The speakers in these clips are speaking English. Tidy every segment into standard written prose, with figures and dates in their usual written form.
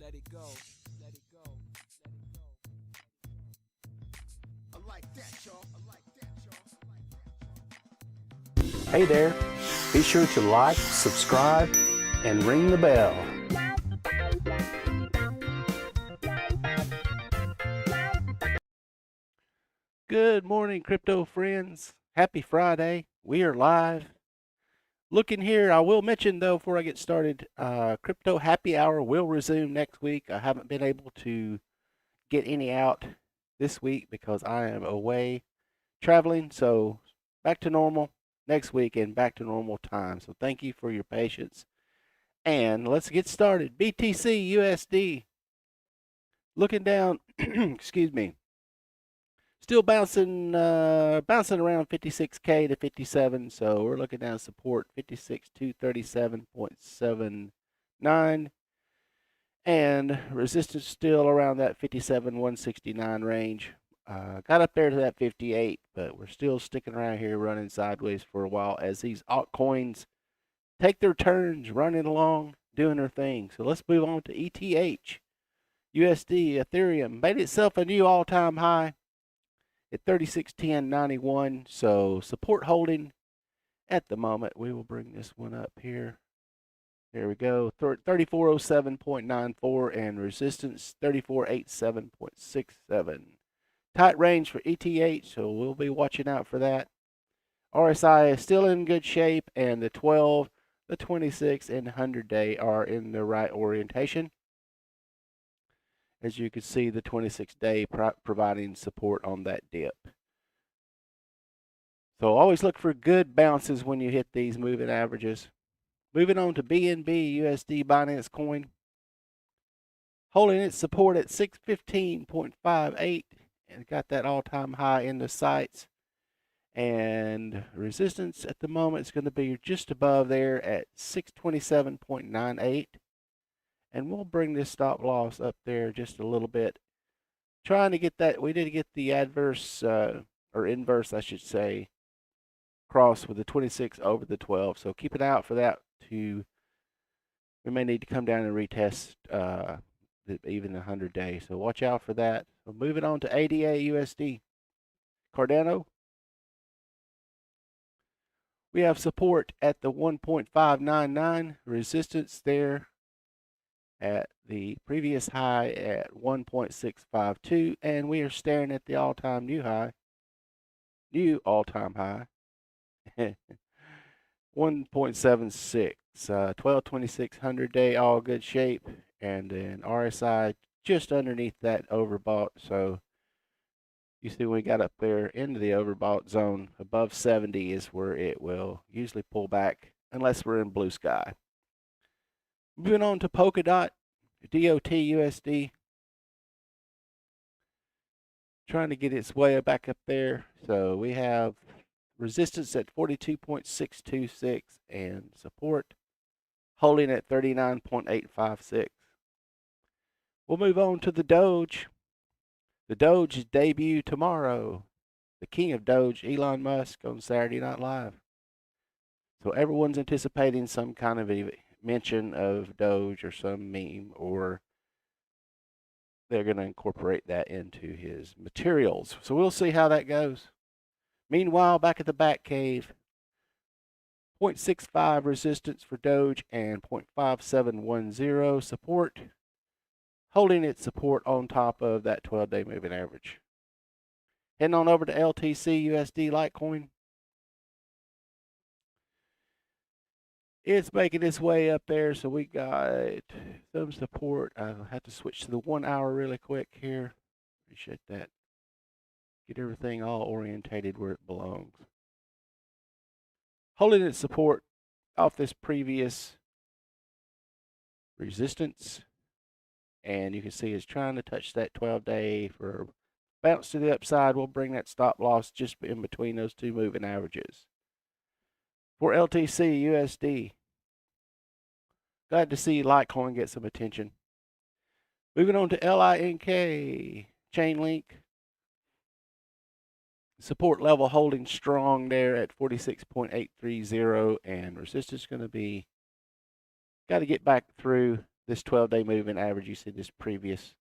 Let it go. Let it go. Let it go. I like that, y'all. I like that, y'all. Hey there, be sure to like, subscribe, and ring the bell. Good morning, crypto friends. Happy Friday. We are live. Looking here, I will mention though before I get started, Crypto Happy Hour will resume next week. I haven't been able to get any out this week because I am away traveling, so back to normal next week and back to normal time. So thank you for your patience. And let's get started. BTC USD. Looking down, excuse me. Still bouncing around 56K to 57. So we're looking down support 56,237.79. And resistance still around that 57,169 range. Got up there to that 58, but we're still sticking around here running sideways for a while as these altcoins take their turns running along, doing their thing. So let's move on to ETH. USD, Ethereum made itself a new all-time high at 36.1091. So support holding at the moment. We will bring this one up here. There we go, 3407.94 and resistance 3487.67. Tight range for ETH, so we'll be watching out for that. RSI is still in good shape, and the 12, the 26, and 100-day are in the right orientation. As you can see, the 26-day providing support on that dip. So always look for good bounces when you hit these moving averages. Moving on to BNB USD Binance Coin. Holding its support at 615.58 and got that all-time high in the sights. And resistance at the moment is going to be just above there at 627.98. And we'll bring this stop loss up there just a little bit. Trying to get that, we did get the adverse, or inverse, I should say, cross with the 26 over the 12. So keep an eye out for that. We may need to come down and retest even the 100-day. So watch out for that. So moving on to ADA USD. Cardano. We have support at the 1.599. Resistance there at the previous high at 1.652. And we are staring at the all-time new high. New all-time high. 1.76, 1226 100-day, all good shape, and then RSI just underneath that overbought. So you see, when we got up there into the overbought zone, above 70 is where it will usually pull back, unless we're in blue sky. Moving on to PolkaDot, DOT USD, trying to get its way back up there. So we have resistance at 42.626 and support holding at 39.856. We'll move on to the Doge. The Doge's debut tomorrow. The king of Doge, Elon Musk, on Saturday Night Live. So everyone's anticipating some kind of a mention of Doge or some meme, or they're going to incorporate that into his materials. So we'll see how that goes. Meanwhile, back at the Bat Cave, 0.65 resistance for Doge and 0.5710 support, holding its support on top of that 12-day moving average. Heading on over to LTC USD Litecoin. It's making its way up there, so we got some support. I'll have to switch to the 1 hour really quick here. Appreciate that. Get everything all orientated where it belongs. Holding its support off this previous resistance. And you can see it's trying to touch that 12-day for bounce to the upside. We'll bring that stop loss just in between those two moving averages. For LTC USD, glad to see Litecoin get some attention. Moving on to LINK, Chainlink. Support level holding strong there at 46.830, and resistance going to be, got to get back through this 12-day moving average. You see this previous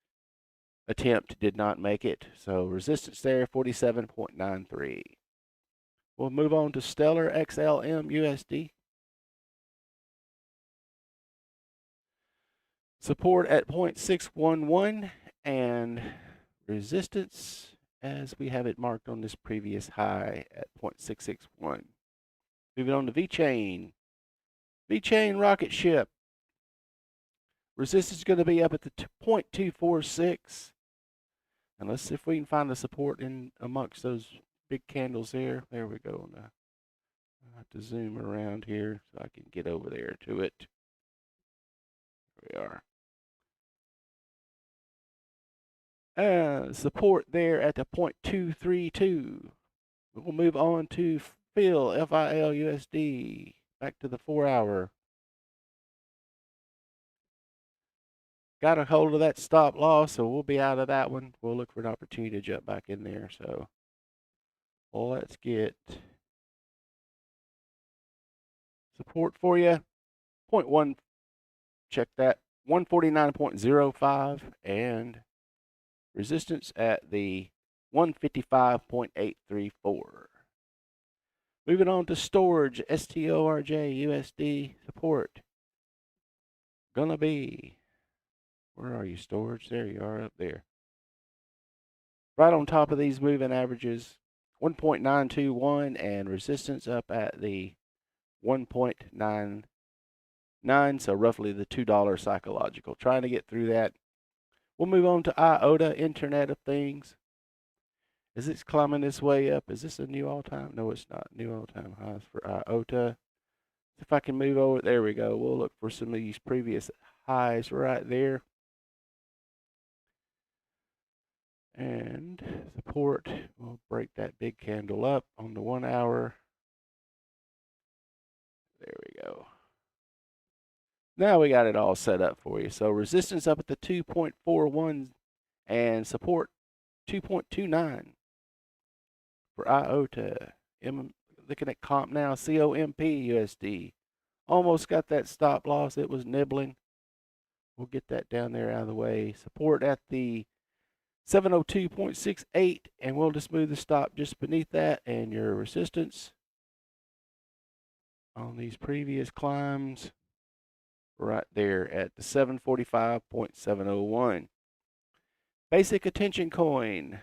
attempt did not make it. So resistance there, 47.93. We'll move on to Stellar XLM USD. Support at 0.611 and resistance as we have it marked on this previous high at 0.661. Moving on to Vechain. Vechain rocket ship. Resistance is going to be up at the 0.246. And let's see if we can find the support in amongst those big candles there. There we go. Now, I'll have to zoom around here so I can get over there to it. There we are. Support there at the 0.232. We'll move on to FIL USD. Back to the 4-hour. Got a hold of that stop loss, so we'll be out of that one. We'll look for an opportunity to jump back in there. So, well, let's get support for you. 0.1, check that. 149.05 and resistance at the 155.834. Moving on to Storj, STORJ USD support. Gonna be, where are you, Storj? There you are, up there. Right on top of these moving averages, 1.921 and resistance up at the 1.99, so roughly the $2 psychological. Trying to get through that. We'll move on to IOTA, Internet of Things. Is it climbing this way up? Is this a new all-time? No, it's not. New all-time highs for IOTA. If I can move over, there we go. We'll look for some of these previous highs right there. And support, we'll break that big candle up on the 1 hour. There we go. Now we got it all set up for you. So resistance up at the 2.41 and support 2.29 for IOTA. Looking at comp now, COMP USD. Almost got that stop loss. It was nibbling. We'll get that down there out of the way. Support at the 702.68 and we'll just move the stop just beneath that, and your resistance on these previous climbs right there at the 745.701. Basic attention coin.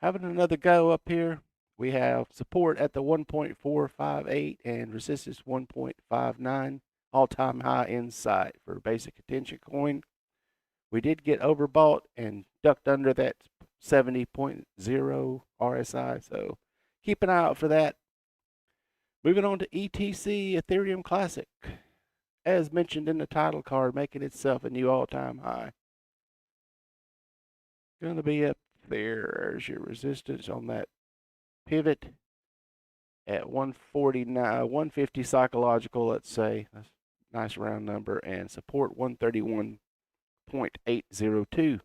Having another go up here. We have support at the 1.458 and resistance 1.59. All-time high in sight for basic attention coin. We did get overbought and ducked under that 70.0 RSI, so keep an eye out for that. Moving on to ETC, Ethereum Classic. As mentioned in the title card, making itself a new all-time high. Going to be up there. There's your resistance on that pivot at 149, 150 psychological, let's say. That's a nice round number. And support 131.802.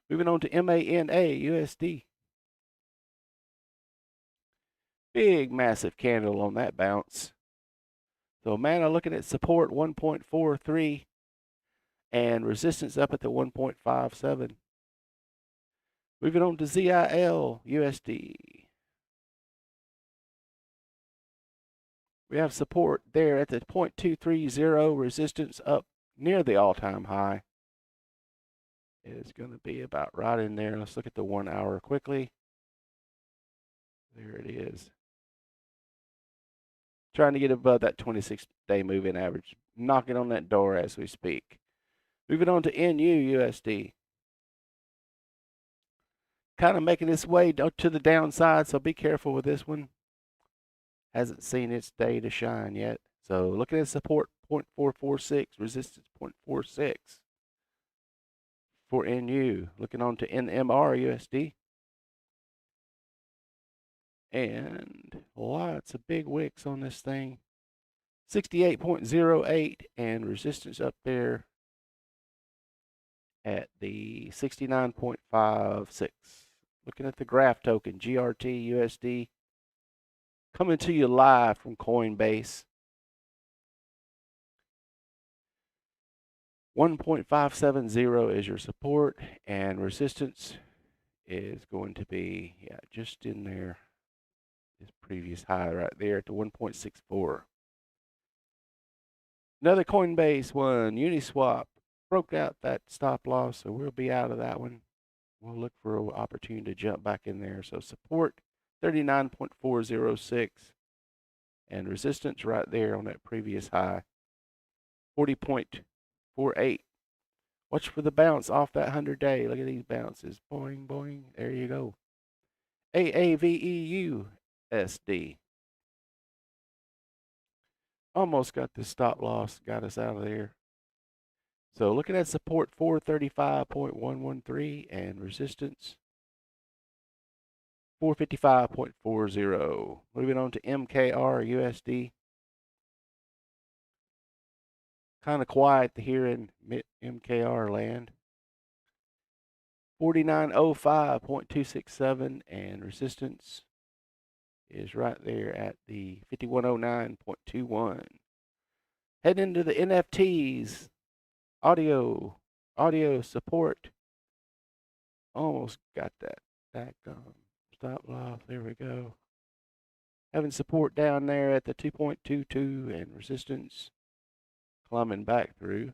Moving on to MANA USD. Big, massive candle on that bounce. So MANA looking at support 1.43 and resistance up at the 1.57. Moving on to ZIL USD. We have support there at the 0.230, resistance up near the all-time high. It's going to be about right in there. Let's look at the 1 hour quickly. There it is. Trying to get above that 26-day moving average. Knocking on that door as we speak. Moving on to NUUSD. Kind of making its way to the downside, so be careful with this one. Hasn't seen its day to shine yet. So looking at support 0.446, resistance 0.46 for NU. Looking on to NMR-USD. And lots of big wicks on this thing. 68.08 and resistance up there at the 69.56. Looking at the graph token, GRT-USD. Coming to you live from Coinbase. 1.570 is your support, and resistance is going to be, yeah, just in there. This previous high right there at the 1.64. Another Coinbase one, Uniswap, broke out that stop loss, so we'll be out of that one. We'll look for an opportunity to jump back in there. So support 39.406, and resistance right there on that previous high, 40.48. Watch for the bounce off that 100-day. Look at these bounces. Boing, boing. There you go. AAVEUSD. Almost got the stop loss. Got us out of there. So looking at support 435.113 and resistance 455.40. Moving on to MKR USD. Kind of quiet here in MKR land. 4905.267 and resistance is right there at the 5109.21. Heading into the NFTs. Audio support. Almost got that back stop loss. There we go. Having support down there at the 2.22 and resistance climbing back through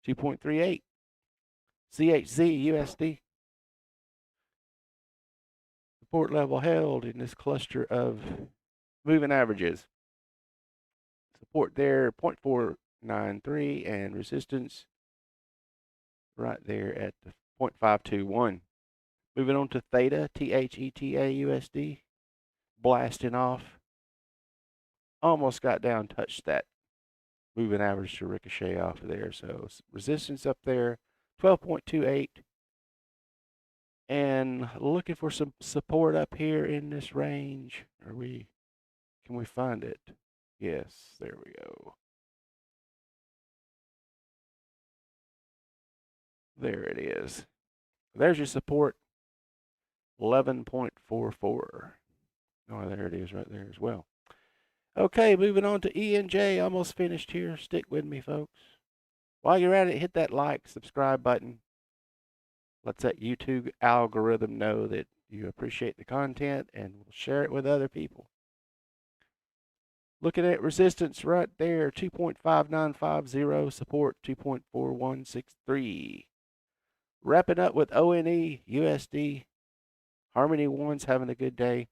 2.38. CHZ USD. Support level held in this cluster of moving averages. Support there 0.493 and resistance right there at the 0.521. Moving on to Theta, THETA USD, blasting off. Almost got down, touched that moving average to ricochet off of there. So resistance up there, 12.28. And looking for some support up here in this range. Can we find it? Yes, there we go. There it is. There's your support, 11.44. Oh, there it is right there as well. Okay, moving on to ENJ. Almost finished here. Stick with me, folks. While you're at it, hit that like, subscribe button. Lets that YouTube algorithm know that you appreciate the content and will share it with other people. Looking at resistance right there, 2.5950, support 2.4163. Wrapping up with ONE USD. Harmony One's having a good day.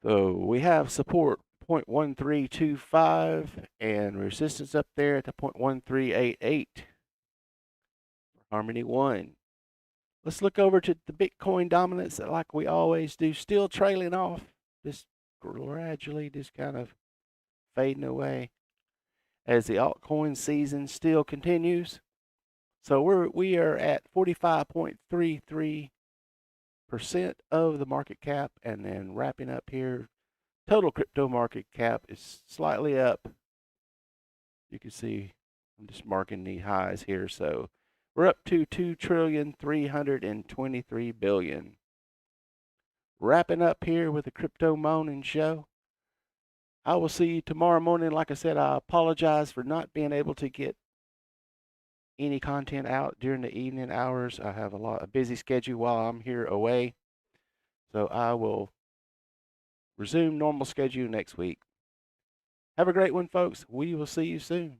So we have support 0.1325 and resistance up there at the 0.1388 for Harmony One. Let's look over to the Bitcoin dominance like we always do, still trailing off, just gradually just kind of fading away as the altcoin season still continues. So we are at 45.33% of the market cap, and then wrapping up here, total crypto market cap is slightly up. You can see I'm just marking the highs here. So we're up to $2,323,000,000,000. Wrapping up here with the Crypto Morning Show. I will see you tomorrow morning. Like I said, I apologize for not being able to get any content out during the evening hours. I have a busy schedule while I'm here away. So I will resume normal schedule next week. Have a great one, folks. We will see you soon.